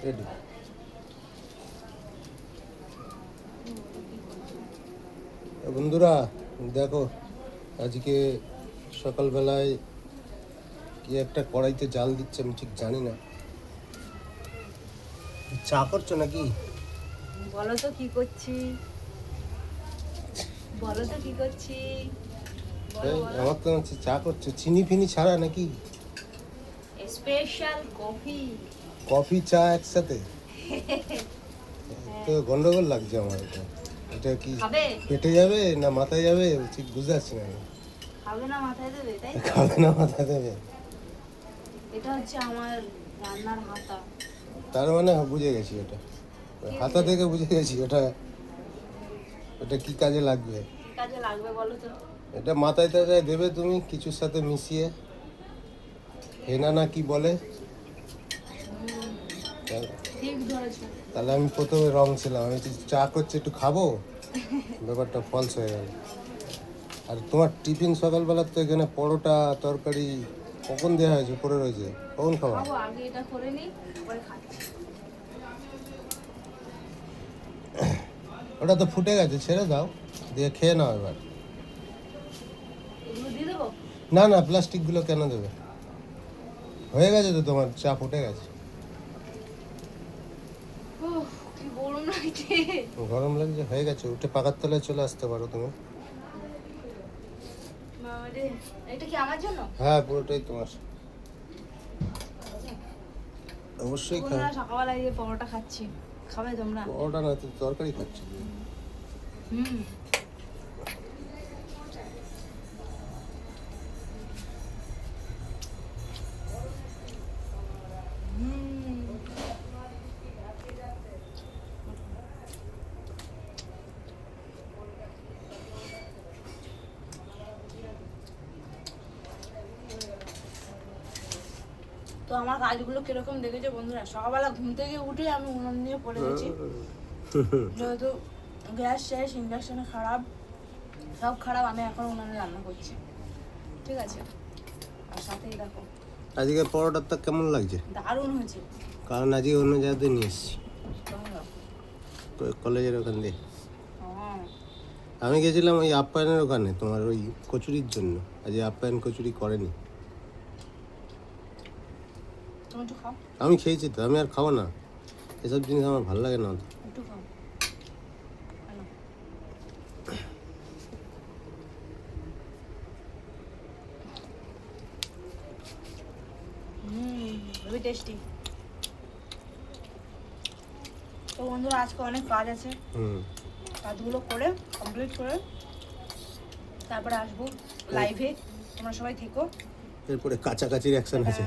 Ready. বন্ধুরা দেখো, আজকে সকালবেলায় কি একটা কড়াইতে জাল দিচ্ছে, আমি ঠিক জানি না। চা করছো নাকি? বলো তো কি করছি, বলো তো কি করছি, বলো বলো। আমার তো হচ্ছে চা করছো চিনি ফিনি ছাড়া নাকি? Special coffee. কফি চা একসাথে? তো গন্ডগোল লাগছে আমার। এটা এটা কি খাবে? পেটে যাবে না মাথায় যাবে ঠিক বুঝতে পারছি না আমি। খাবে না মাথায় দেবে, তাই তো? খাবে না মাথায় দেবে? এটা হচ্ছে আমার রান্নার হাতা। তার মানে বুঝে গেছি, এটা হাতা থেকে বুঝে গেছি এটা। এটা কি কাজে লাগবে? কি কাজে লাগবে বলো তো? এটা মাথায় টাথায় দেবে তুমি কিছুর সাথে মিশিয়ে, হেনা না কি বলে। ঠিক ধরেছো। তাহলে আমি প্রথমে রং ছিলাম, আমি বলছি চা করছি একটু খাবো, ব্যাপারটা ফলস হয়ে গেল। আর তোমার টিফিন সকালবেলা তো এখানে পরোটা তরকারি কখন দেওয়া হয়েছে, পড়ে রয়েছে, কখন খাওয়া? খাবো, আগে এটা করে নি, পরে খাচ্ছি। ওটা তো ফুটে গেছে, ছেড়ে দাও, দিয়ে খেয়ে নাও এবার। এগুলো দিয়ে দেবো? না না, প্লাস্টিকগুলো কেন দেবে? হয়ে গেছে তো, তোমার চা ফুটে গেছে। উফ, কি গরম লাগছে। গরম লাগছে, হয়ে গেছে, উঠে পাকার তলায় চলে আসতে পারো তুমি। বাবা রে, এটা কি আমার জন্য? হ্যাঁ, পুরোটাই তোমার। অবশ্যই খাবে। বন্ধুরা, সকালবেলায় যে পরোটা খাচ্ছি, খাবে তোমরা? ওটা না তো, তরকারি খাচ্ছি। হুম। তো আমার কাজগুলো কিরকম দেখেছো বন্ধুরা? সকালবেলা ঘুম থেকে উঠে আমি উনুন নিয়ে পড়ে গেছি, যেহেতু গ্যাস শেষ, ইন্ডাকশনে খারাপ, সব খারাপ, আমি এখন উনুনে রান্না করছি। ঠিক আছে, আর সাথেই দেখো আজকে পরোটাটা কেমন লাগছে? দারুণ হয়েছে। কারণ আজকে অন্য জায়গাতে নিয়ে এসেছি, তোমরা? কলেজের ওখান দিয়ে। হ্যাঁ। আমি গেছিলাম ওই আপ্যায়নের ওখানে, তোমার ওই কচুরির জন্য। আজকে আপ্যায়ন কচুরি করেনি। তুমি একটু খাও, আমি খেয়েছি তো, আমি আর খাবো না, এসব জিনিস আমার ভালো লাগে না অত। একটু খাও। হ্যালো। খুবই টেস্টি। তো বন্ধুরা, আজকে অনেক কাজ আছে, কাজগুলো করে কমপ্লিট করে তারপরে আসবো লাইভে। তোমরা সবাই থেকো। এরপরে কাছাকাছির অ্যাকশন আছে।